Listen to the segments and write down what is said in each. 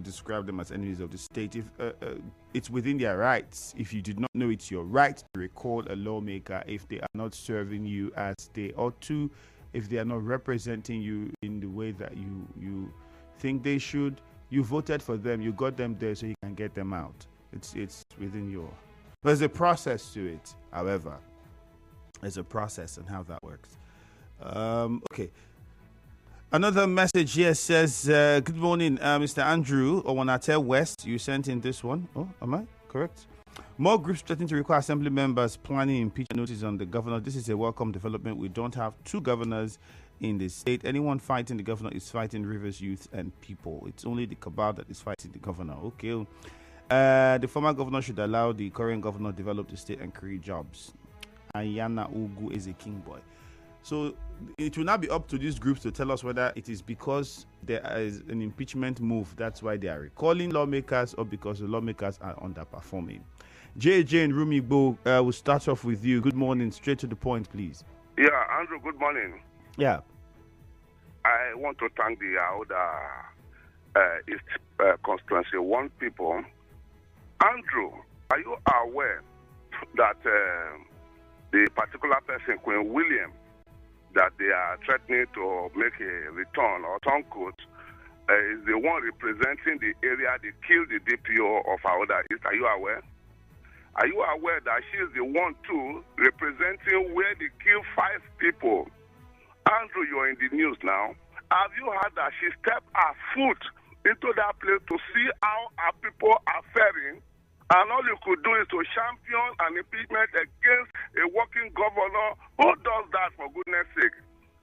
describe them as enemies of the state. If it's within their rights, if you did not know it's your right to recall a lawmaker if they are not serving you as they ought to, if they are not representing you in the way that you think they should. You voted for them, you got them there so you can get them out. It's within your. There's a process to it, however. There's a process and how that works. Okay. Another message here says, good morning, Mr. Andrew Owanate West. You sent in this one. Oh, am I correct? More groups threatening to require assembly members planning impeachment notice on the governor. This is a welcome development. We don't have two governors in the state. Anyone fighting the governor is fighting Rivers youth and people. It's only the cabal that is fighting the governor. Okay. The former governor should allow the current governor to develop the state and create jobs. Ayana Ugu is a king boy. So it will now be up to these groups to tell us whether it is because there is an impeachment move, that's why they are recalling lawmakers, or because the lawmakers are underperforming. JJ and Rumigbo, we'll start off with you. Good morning. Straight to the point, please. Yeah, Andrew, good morning. Yeah. I want to thank the East Constituency 1 people. Andrew, are you aware that the particular person, Queen William, that they are threatening to make a return or turncoat, is the one representing the area they killed the DPO of Aoda East? Are you aware? Are you aware that she is the one too representing where they killed 5 people? Andrew, you're in the news now. Have you heard that she stepped her foot into that place to see how our people are faring? And all you could do is to champion an impeachment against a working governor. Who does that, for goodness sake?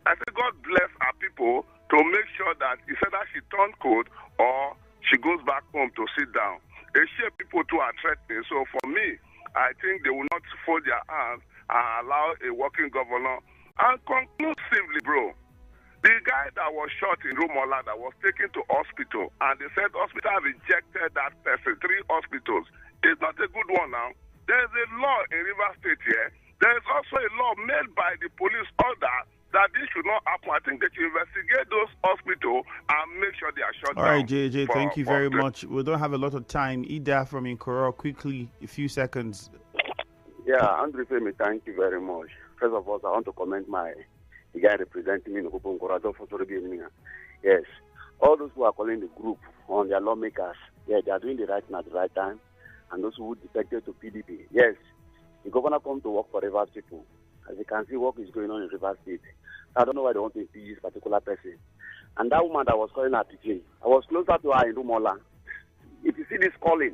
I say God bless our people to make sure that either she turns cold or she goes back home to sit down. They share people too are threatening. So for me, I think they will not fold their hands and allow a working governor. And conclusively, bro, the guy that was shot in Rumola that was taken to hospital, and they said hospital rejected that person, 3 hospitals. It's not a good one now. There's a law in Rivers State here. There's also a law made by the police order that this should not happen. I think they should investigate those hospitals and make sure they are shut down. All right, JJ, thank you very much. We don't have a lot of time. Ida from Inkoro, quickly, a few seconds. Yeah, Andrew Femi, thank you very much. First of all, I want to commend the guy representing me in Nkoro for Yes, all those who are calling the group on their lawmakers, yeah, they are doing the right thing at the right time. And those who defected to PDP. Yes, the governor come to work for Rivers people. As you can see, work is going on in Rivers State. I don't know why they want to impeach this particular person. And that woman that was calling her today, I was closer to her in Rumola. If you see this calling,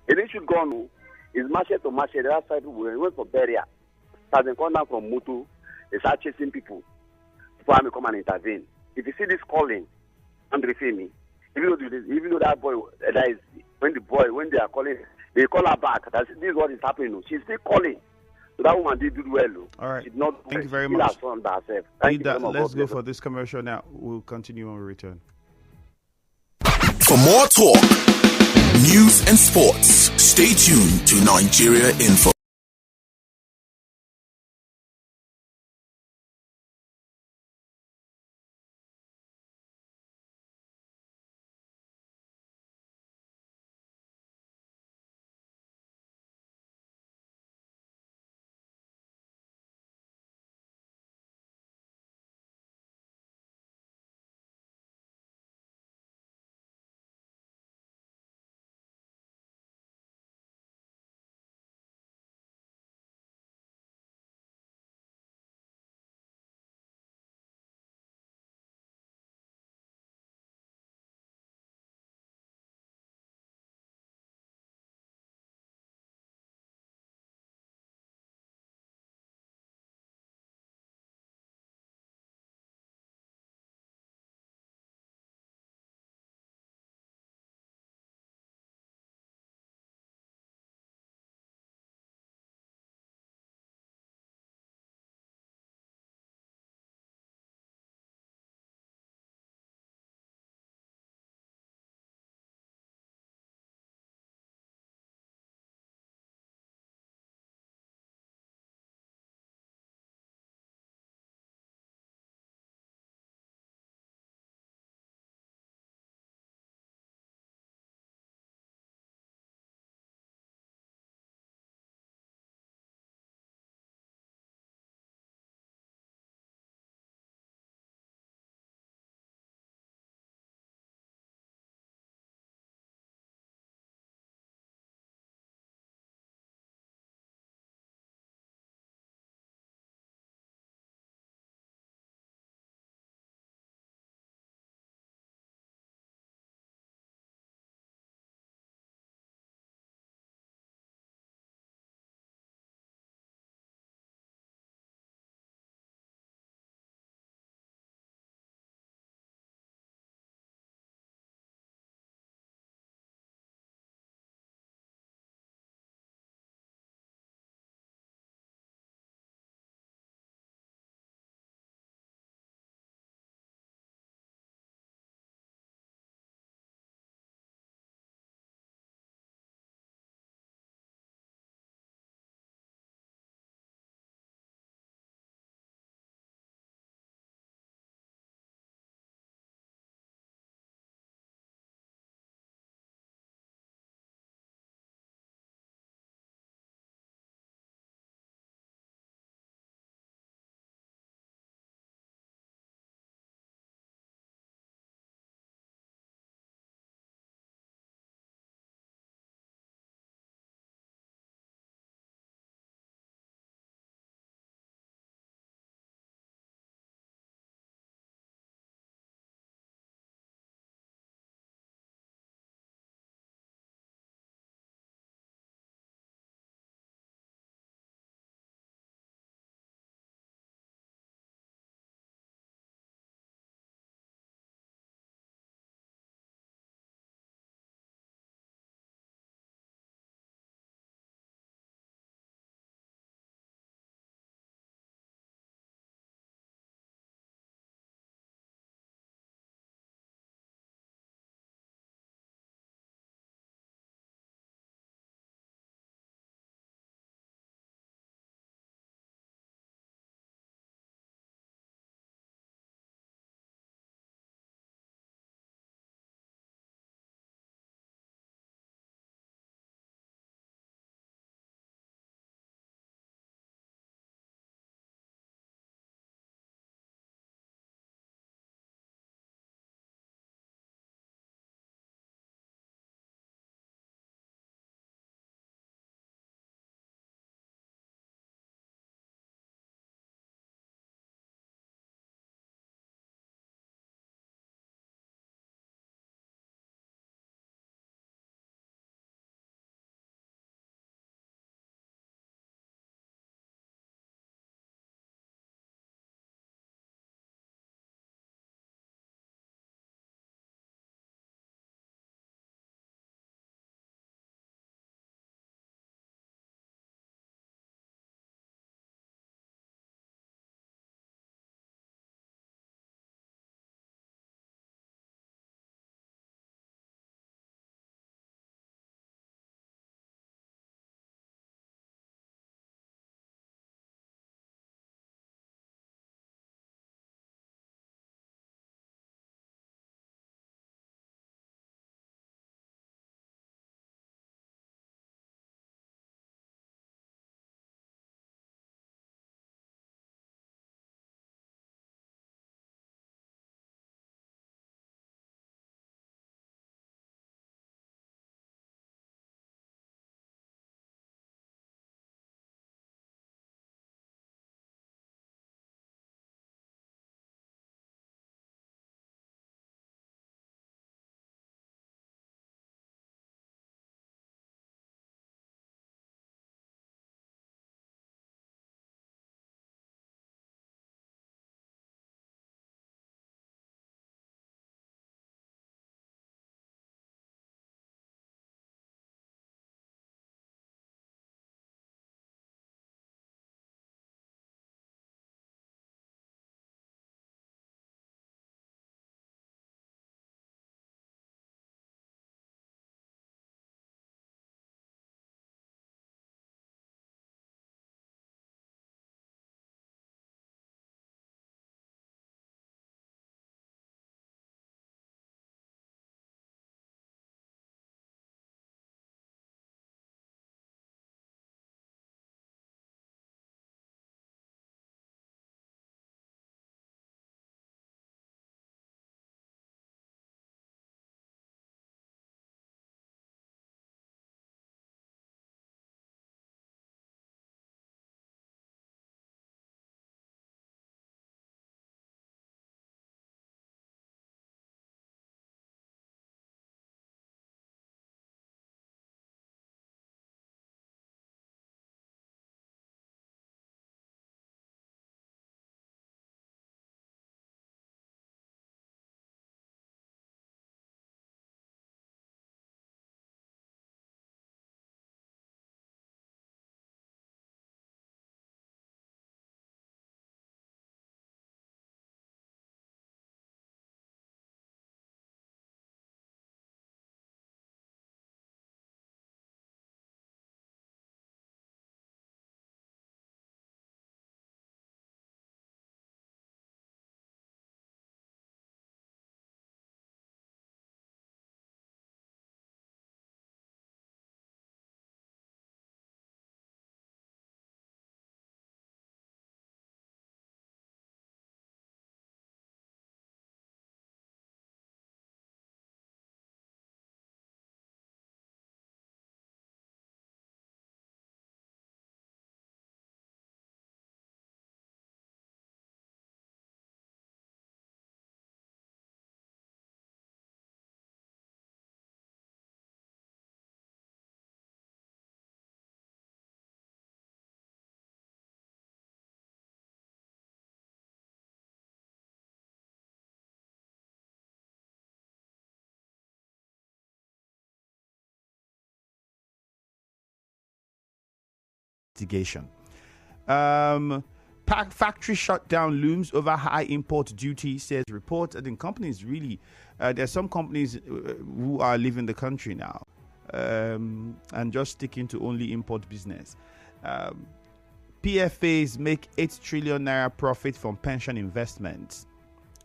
it should go on. It's market to market. The other side, we went for burial. So as they come down from Mutu, they start chasing people. Before I come and intervene. If you see this calling, Andrew Femi, even though that boy, that is, when they are calling, they call her back. This is what is happening. She's still calling. So that woman did do well. All right. Thank you very much. Let's go for this commercial now. We'll continue when we return. For more talk, news and sports, stay tuned to Nigeria Info. investigation. Factory shutdown looms over high import duty, says report. And then companies really, there are some companies who are leaving the country now and just sticking to only import business. PFAs make 8 trillion naira profit from pension investments.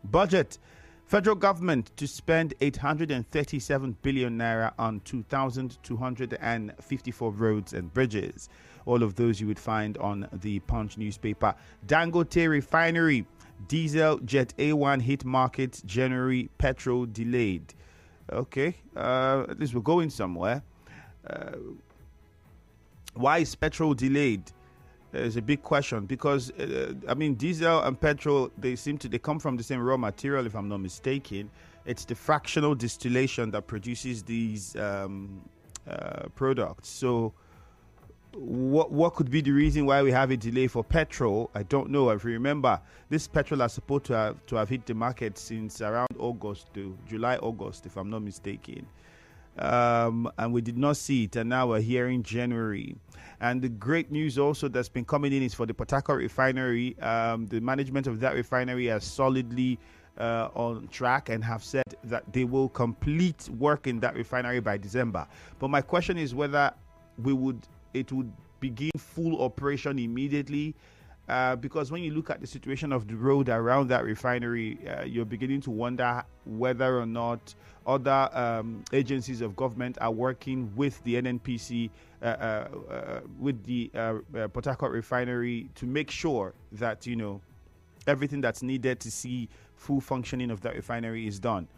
Budget. Federal government to spend 837 billion naira on 2,254 roads and bridges. All of those you would find on the Punch newspaper. Dangote Refinery. Diesel Jet A1 hit market January. Petrol delayed. Okay, at least we're going somewhere. Why is petrol delayed? Is a big question because diesel and petrol, they come from the same raw material, if I'm not mistaken. It's the fractional distillation that produces these products. So what could be the reason why we have a delay for petrol? I don't know. If you remember, this petrol is supposed to have hit the market since around July, August, if I'm not mistaken. And we did not see it, and now we're here in January. And the great news also that's been coming in is for the Port Harcourt refinery. The management of that refinery are solidly on track and have said that they will complete work in that refinery by December. But my question is whether it would begin full operation immediately. Because when you look at the situation of the road around that refinery, you're beginning to wonder whether or not other agencies of government are working with the NNPC, with the Port Harcourt refinery to make sure that, everything that's needed to see full functioning of that refinery is done.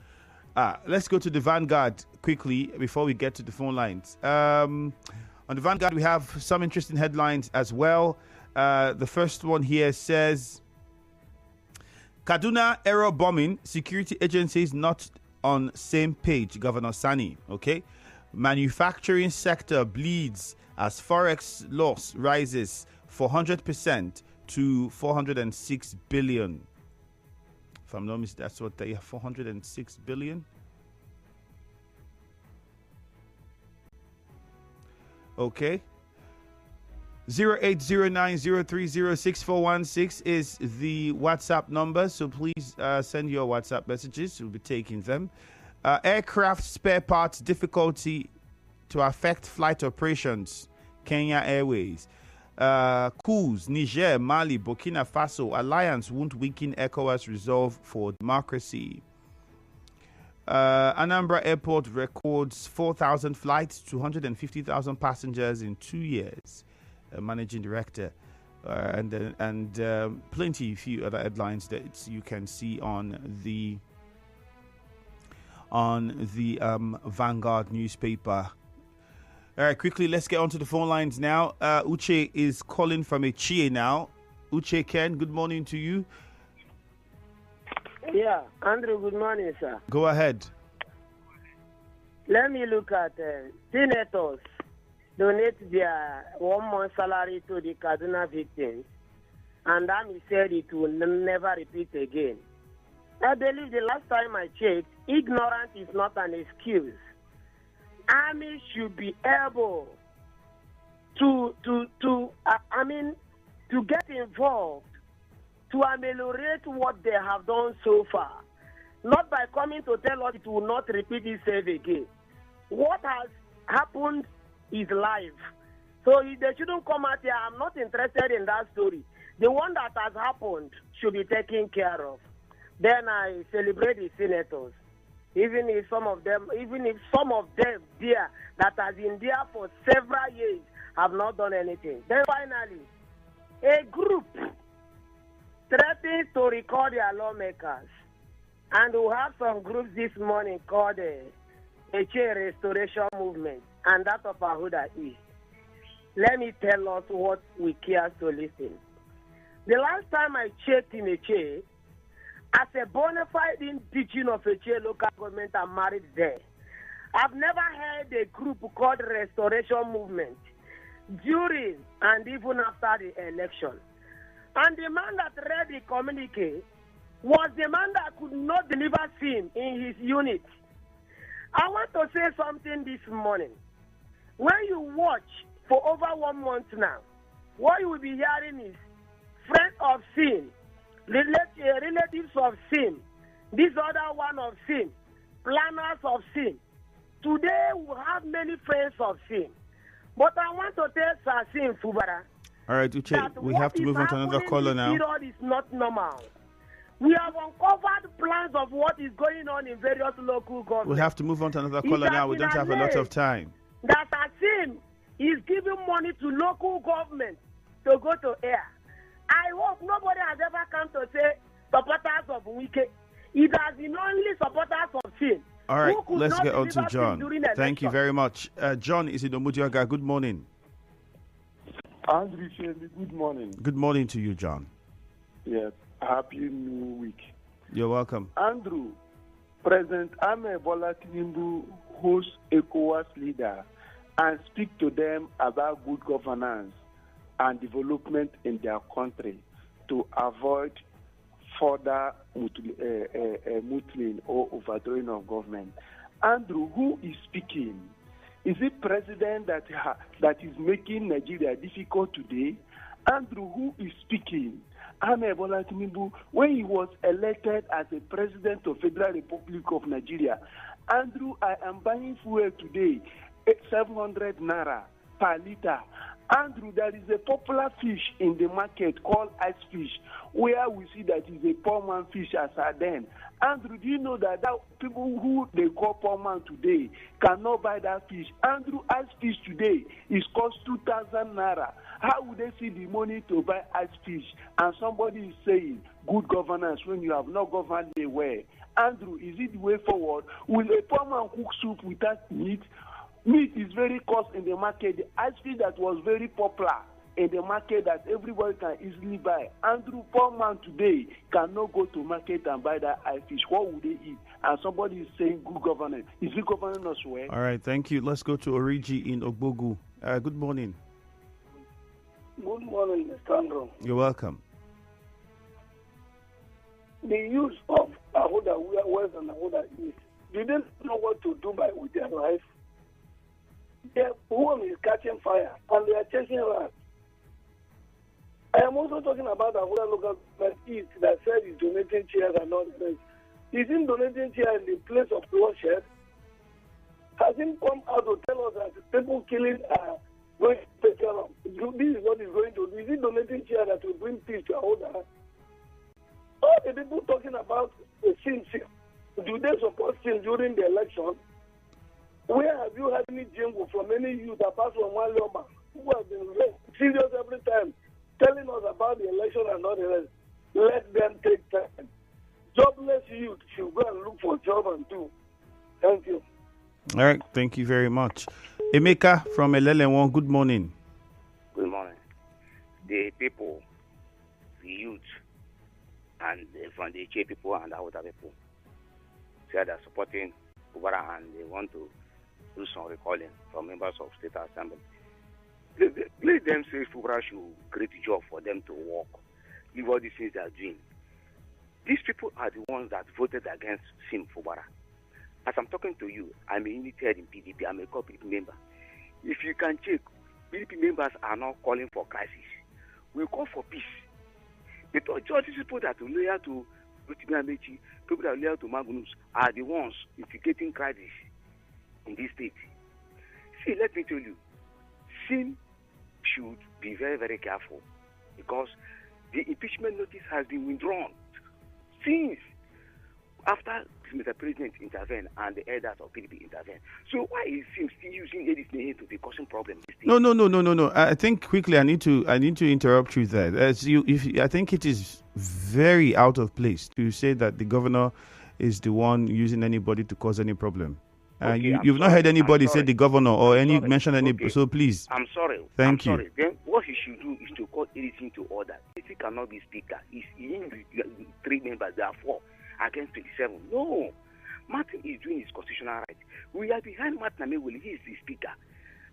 Let's go to the Vanguard quickly before we get to the phone lines. On the Vanguard, we have some interesting headlines as well. The first one here says, Kaduna error bombing, security agencies not on same page, Governor Sani. Okay. Manufacturing sector bleeds as forex loss rises 400% to 406 billion. If I'm not mistaken, that's what they have, 406 billion. Okay. 080903064116 is the WhatsApp number, so please send your WhatsApp messages. We'll be taking them. Aircraft spare parts difficulty to affect flight operations. Kenya Airways. Coups, Niger, Mali, Burkina Faso. Alliance won't weaken ECOWAS resolve for democracy. Anambra Airport records 4,000 flights, 250,000 passengers in 2 years. Managing director, and plenty few other headlines that you can see on the Vanguard newspaper. All right, quickly, let's get onto the phone lines now. Uche is calling from Echie now. Uche Ken, good morning to you. Yeah, Andrew, good morning, sir. Go ahead. Let me look at senators donate their 1 month salary to the Kaduna victims, and Ami said it will never repeat again. I believe the last time I checked, ignorance is not an excuse. Ami should be able to get involved to ameliorate what they have done so far, not by coming to tell us it will not repeat itself again. What has happened is live. So they shouldn't come out here. I'm not interested in that story. The one that has happened should be taken care of. Then I celebrate the senators. Even if some of them there that has been there for several years have not done anything. Then finally, a group threatens to record their lawmakers. And we have some groups this morning called the Echie Restoration Movement and that of Ahuda East. Let me tell us what we care to listen. The last time I checked in Echie, as a bona fide indigenous of Echie local government, I'm married there. I've never heard a group called Restoration Movement during and even after the election. And the man that read the communique was the man that could not deliver sin in his unit. I want to say something this morning. When you watch for over 1 month now, what you will be hearing is friends of sin, relatives of sin, this other one of sin, planners of sin. Today we have many friends of sin. But I want to tell Sasim Fubara. All right, Uche, we have to move on to another caller now. This is not normal. We have uncovered plans of what is going on in various local governments. We have to move on to another caller now. We don't have a lot of time. That Sasim is giving money to local government to go to air. I hope nobody has ever come to say supporters of Wike. It has been only supporters of sin. All right, let's get on to John. Thank you very much. John is in Omudiaga. Good morning. Andrew Shelley, good morning. Good morning to you, John. Yes, happy new week. You're welcome. Andrew, President Ahmed Bola Tinubu hosts ECOWAS leader and speak to them about good governance and development in their country to avoid further mutilation or overthrowing of government. Andrew, who is speaking? Is it president that is making Nigeria difficult today? Andrew, who is speaking? Ahmed Bola Tinubu, when he was elected as a president of Federal Republic of Nigeria, Andrew, I am buying fuel today, 700 naira per liter. Andrew, there is a popular fish in the market called ice fish, where we see that is a poor man fish as then. Andrew, do you know that people who they call poor man today cannot buy that fish? Andrew, ice fish today is cost 2,000 naira. How would they see the money to buy ice fish? And somebody is saying good governance when you have not governed the way. Andrew, is it the way forward? Will a poor man cook soup without meat? Meat is very cost in the market. The ice fish that was very popular in the market that everybody can easily buy. Andrew, poor man today cannot go to market and buy that ice fish. What would they eat? And somebody is saying good governance. Is it governance as well? All right, thank you. Let's go to Origi in Ogbogu. Good morning. Good morning, Mr. Andrew. You're welcome. The use of Ahoda West and Ahoda East, they didn't know what to do with their life. Their home is catching fire and they are chasing rats. I am also talking about Ahoda local government East that said he's donating chairs and all the rest. Is he donating chairs in the place of bloodshed? Has he come out to tell us that people killing are going to take care of? This is what he's going to do. Is he donating chairs that will bring peace to Ahoda? All the people talking about the sin, do they support sin during the election? Where have you had any jingle from any youth apart from one Loma who has been very serious every time telling us about the election and all the rest? Let them take time. Jobless youth should go and look for a job and do. Thank you. All right, thank you very much. Emeka from Elele1, good morning. Good morning. The people, the youth, and from the Che people and the other people, say they're supporting Ubara and they want to do some recalling from members of State Assembly. Let them say Ubara should create a job for them to work, give all these things they are doing. These people are the ones that voted against Sim Fubara. As I'm talking to you, I'm a unity in PDP. I'm a corporate member. If you can check, PDP members are not calling for crisis. We call for peace. Because just these people that are loyal to Rotimi Amechi, people that are loyal to Magnus, are the ones instigating crisis in this state. See, let me tell you, Sim should be very, very careful because the impeachment notice has been withdrawn since after Mr. President intervened and the elders of PDP intervened. So why is Sim still using Edith Mehe to be causing problems? No. I think quickly I need to interrupt you there. I think it is very out of place to say that the governor is the one using anybody to cause any problem. You've not heard anybody say the governor or mention any. Okay. So please. I'm sorry. Thank you. Sorry. Then what he should do is to call anything to order. If he cannot be speaker, he's in 3 members, there are 4 against 27. No. Martin is doing his constitutional right. We are behind Martin Amewele. He is the speaker.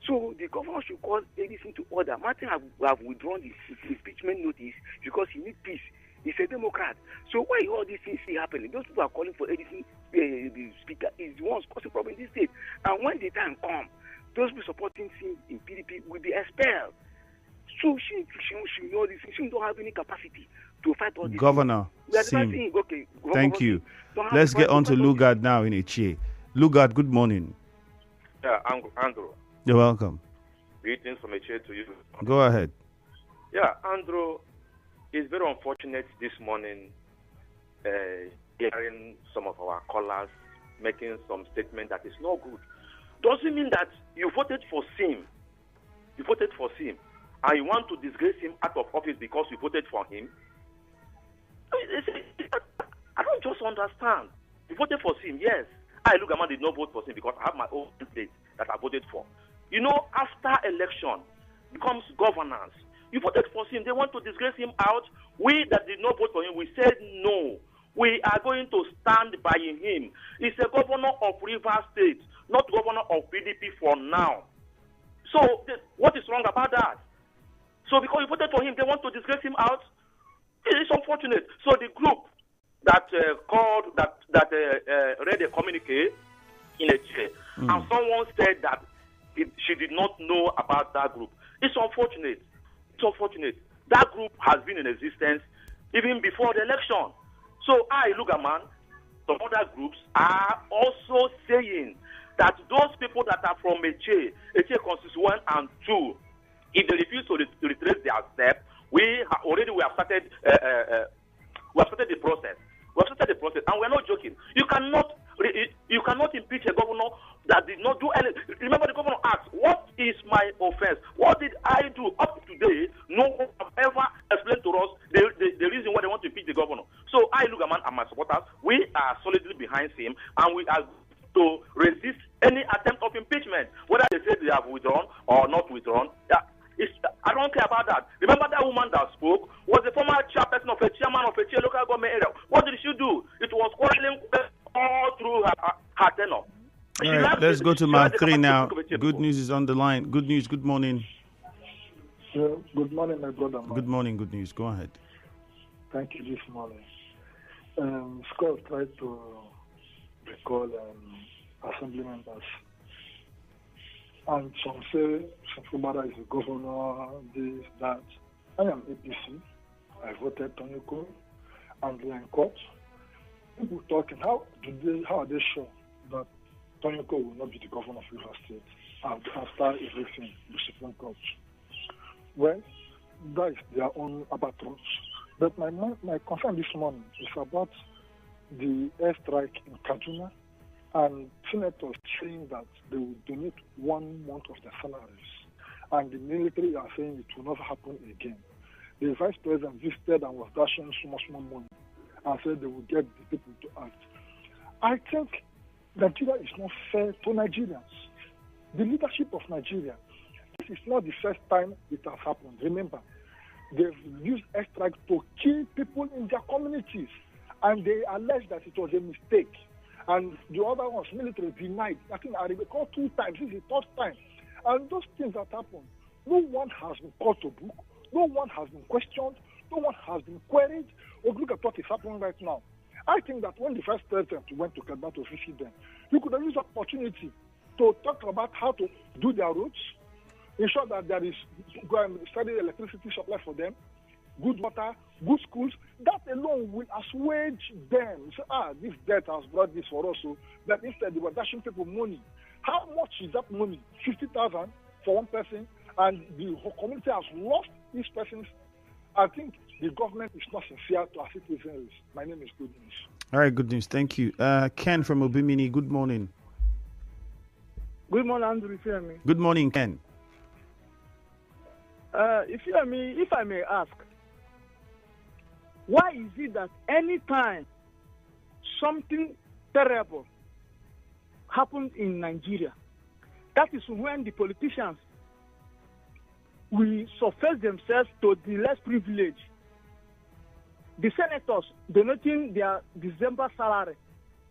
So the governor should call anything to order. Martin have withdrawn his impeachment notice because he needs peace. He's a Democrat. So why all these things still happening? Those people are calling for anything. The speaker is the ones causing problem in this state. And when the time comes, those people supporting him in PDP will be expelled. So she know this. She don't have any capacity to fight all this. Governor Sim. Okay, Thank you. Let's get on to Lugard now in Eche. Lugard, good morning. Yeah, Andrew. You're welcome. Greetings from Eche to you. Go ahead. Yeah, Andrew, it's very unfortunate this morning hearing some of our callers making some statement that is not good. Doesn't mean that you voted for Sim. You voted for Sim. And you want to disgrace him out of office because you voted for him? I don't just understand. You voted for Sim, yes. I, Lugaman, did not vote for Sim because I have my own candidate that I voted for. You know, after election becomes governance. You voted for Sim. They want to disgrace him out. We that did not vote for him, we said no. We are going to stand by him. He's a governor of Rivers State, not governor of PDP for now. So, what is wrong about that? So, because you voted for him, they want to disgrace him out? It's unfortunate. So, the group that read a communique in a chair, and someone said that she did not know about that group. It's unfortunate. It's unfortunate. That group has been in existence even before the election. So I, Lugaman, some other groups are also saying that those people that are from Eche constituent and 2, if they refuse to retrace their step, we have started the process. We have started the process, and we're not joking. You cannot impeach a governor that did not do anything. Remember, the governor asked, "What is my offense? What did I do?" Up to today, no one has ever explained to us the reason why they want to impeach the governor. So I, Lugaman, and my supporters, we are solidly behind him, and we are to resist any attempt of impeachment, whether they say they have withdrawn or not withdrawn. I don't care about that. Remember that woman that spoke was the former chairman of a local government area. What did she do? It was quarreling all through her tenure. All right, let's go to Mark 3 now. Good news is on the line. Good news, good morning. Good morning, my brother. Good morning, good news. Go ahead. Thank you this morning. Scott tried to recall assembly members. And some say Fubara is the governor, this, that. I am APC. I voted Tonyoko, and we are in court. People talking, how are they sure that Tonyoko will not be the governor of Rivers State after everything, the Supreme Court? Well, that is their own albatross. But my concern this morning is about the airstrike in Kaduna and senators saying that they will donate 1 month of their salaries. And the military are saying it will not happen again. The vice president visited and was dashing so much more money and said they will get the people to act. I think Nigeria is not fair to Nigerians. The leadership of Nigeria, this is not the first time it has happened. Remember, they've used airstrike to kill people in their communities, and they allege that it was a mistake. And the other ones, military, denied. I think I recall 2 times. This is the 3rd time. And those things that happened, no one has been called to book. No one has been questioned. No one has been queried. Oh, look at what is happening right now. I think that when the first president went to Kaduna to visit them, you could have used the opportunity to talk about how to do their roads, ensure that there is steady electricity supply for them, good water, good schools. That alone will assuage them. Say, this debt has brought this for us. So that instead they were dashing people money. How much is that money? 50,000 for one person, and the whole community has lost these persons. I think the government is not sincere to our citizens. My name is Good News. All right, Good News. Thank you. Ken from Obimini, good morning. Good morning, Andrew. If you hear me. Good morning, Ken. If you hear me, if I may ask, why is it that any time something terrible happens in Nigeria, that is when the politicians will surface themselves to the less privileged? The senators donating their December salary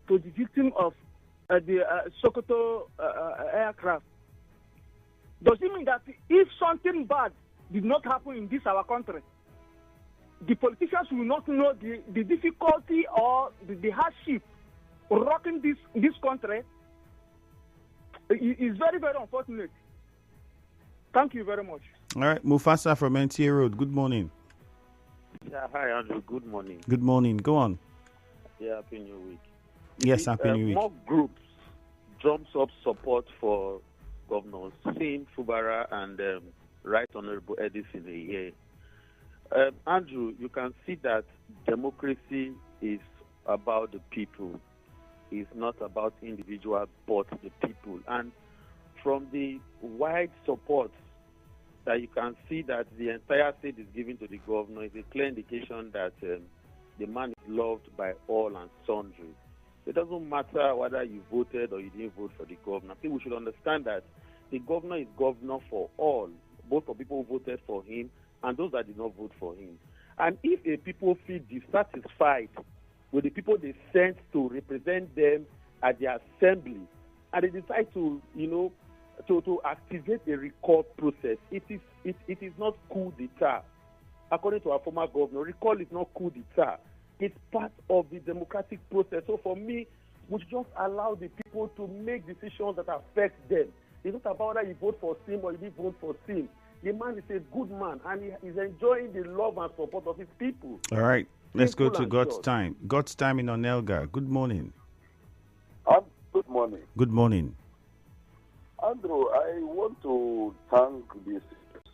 to the victim of the Sokoto aircraft. Does it mean that if something bad did not happen in this our country, the politicians will not know the difficulty or the hardship rocking this country? It is very, very unfortunate. Thank you very much. All right, Mufasa from NTA Road. Good morning. Yeah, hi Andrew. Good morning. Good morning. Go on. Yeah, Happy New Week. Yes, Happy New Week. More groups drums up support for Governors Sim Fubara and Right Honorable Edison here. Andrew, you can see that democracy is about the people. It's not about individual, but the people. And from the wide support that you can see that the entire state is giving to the governor is a clear indication that the man is loved by all and sundry. It doesn't matter whether you voted or you didn't vote for the governor. People should understand that the governor is governor for all, both for people who voted for him and those that did not vote for him. And if a people feel dissatisfied with the people they sent to represent them at the assembly, and they decide to, to activate a recall process, it is not coup d'etat. According to our former governor, recall is not coup d'etat. It's part of the democratic process. So for me, we should just allow the people to make decisions that affect them. It's not about whether you vote for Sim or you didn't vote for Sim. The man is a good man, and he is enjoying the love and support of his people. All right, let's go to God's time. God's time in Onelga. Good morning. Good morning. Good morning. Andrew, I want to thank the senators,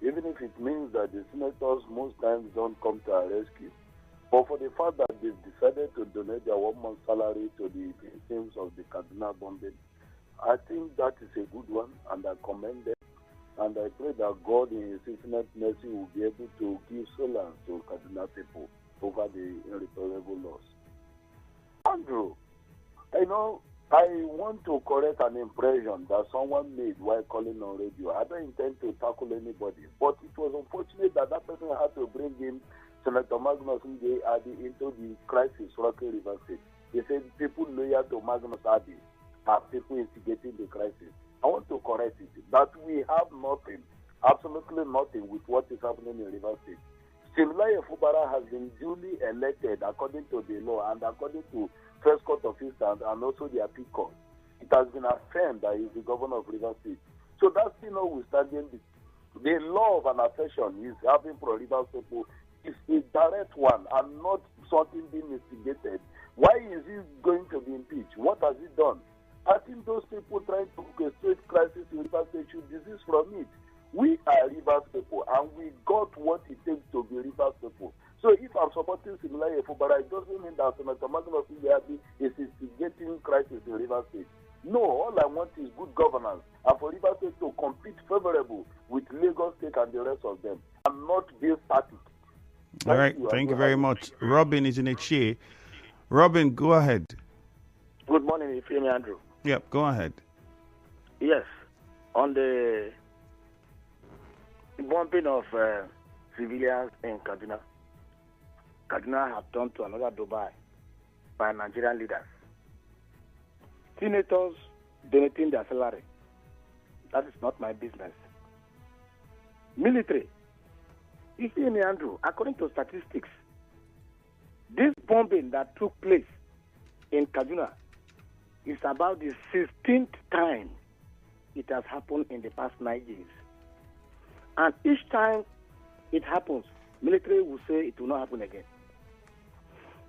even if it means that the senators most times don't come to our rescue. But for the fact that they've decided to donate their 1 month salary to the victims of the Kaduna bombing, I think that is a good one, and I commend them. And I pray that God in His infinite mercy will be able to give solace to Kaduna people over the irreparable loss. Andrew, I want to correct an impression that someone made while calling on radio. I don't intend to tackle anybody, but it was unfortunate that person had to bring in Senator Magnus Adi into the crisis rocking River State. He said people loyal to Magnus Adi are people instigating the crisis. I want to correct it, that we have nothing, absolutely nothing with what is happening in River State. Similaya Fubara has been duly elected according to the law and according to First Court of Instance and also the Appeal Court. It has been affirmed that he is the governor of River State. So that's still notwithstanding the love and affection he is having for River State is a direct one and not something being instigated. Why is he going to be impeached? What has he done? I think those people trying to orchestrate crisis in River State should desist from it. We are Rivers people, and we got what it takes to be Rivers people. So if I'm supporting Similaya Fubara, it doesn't mean that Senator Magnus Iyadi is instigating crisis in River State. No, all I want is good governance, and for River State to compete favorable with Lagos State and the rest of them, and not be static. All right, thank you very much. Robin is in a chair. Robin, go ahead. Good morning, you feel me, Andrew? Yep, go ahead. Yes, on the bombing of civilians in Kaduna, Kaduna have turned to another Dubai by Nigerian leaders. Senators donating their salary. That is not my business. Military. You see me, Andrew, according to statistics, this bombing that took place in Kaduna is about the 16th time it has happened in the past 9 years. And each time it happens, military will say it will not happen again.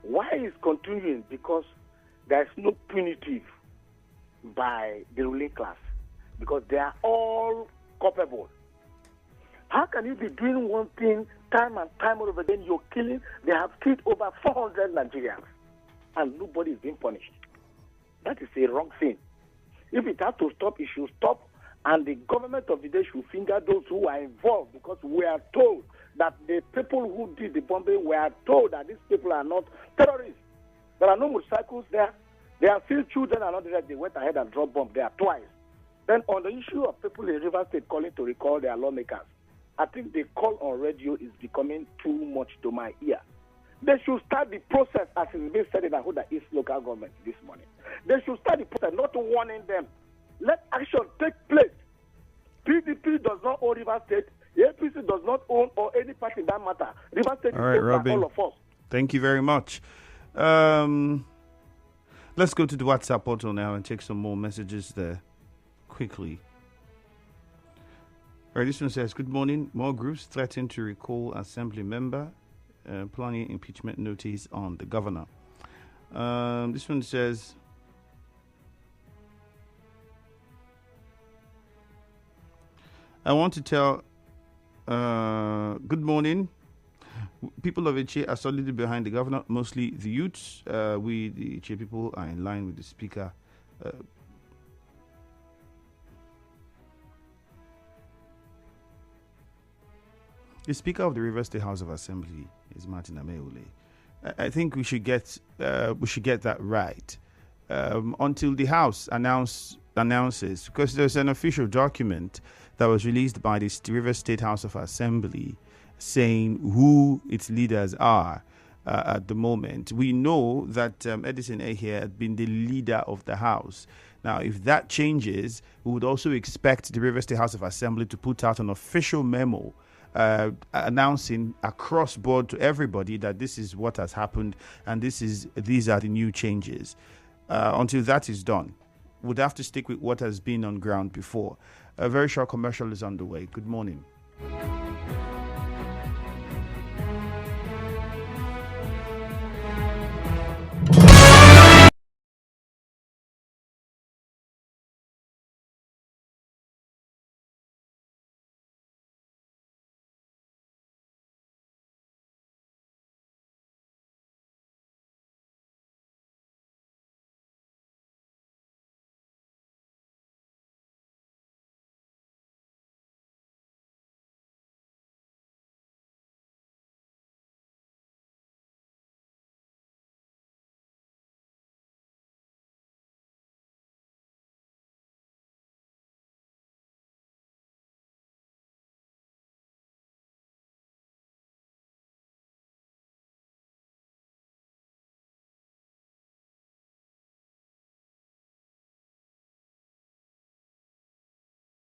Why is continuing? Because there is no punitive by the ruling class, because they are all culpable. How can you be doing one thing time and time over again? You're killing. They have killed over 400 Nigerians, and nobody is being punished. That is a wrong thing. If it has to stop, it should stop, and the government of the day should finger those who are involved, because we are told that the people who did the bombing were told that these people are not terrorists. There are no motorcycles there. There are still children and all that. They went ahead and dropped bombs there twice. Then on the issue of people in River State calling to recall their lawmakers, I think the call on radio is becoming too much to my ear. They should start the process as it's been said in Ahoda East local government this morning. They should start the process, not warning them. Let action take place. PDP does not own River State. APC does not own or any party in that matter. River State is owned by all of us. Thank you very much. Let's go to the WhatsApp portal now and check some more messages there quickly. All right, this one says, good morning. More groups threaten to recall assembly member, planning impeachment notice on the governor. This one says, I want to tell, good morning. People of Eche are solidly behind the governor, mostly the youths. We, the Eche people, are in line with the speaker. The Speaker of the Rivers State House of Assembly is Martin Amaewhule. I think we should get that right until the House announces, because there's an official document that was released by the Rivers State House of Assembly saying who its leaders are at the moment. We know that Edison Ehie had been the leader of the House. Now, if that changes, we would also expect the Rivers State House of Assembly to put out an official memo announcing across board to everybody that this is what has happened and these are the new changes. Until that is done, we'd have to stick with what has been on ground before. A very short commercial is underway. Good morning.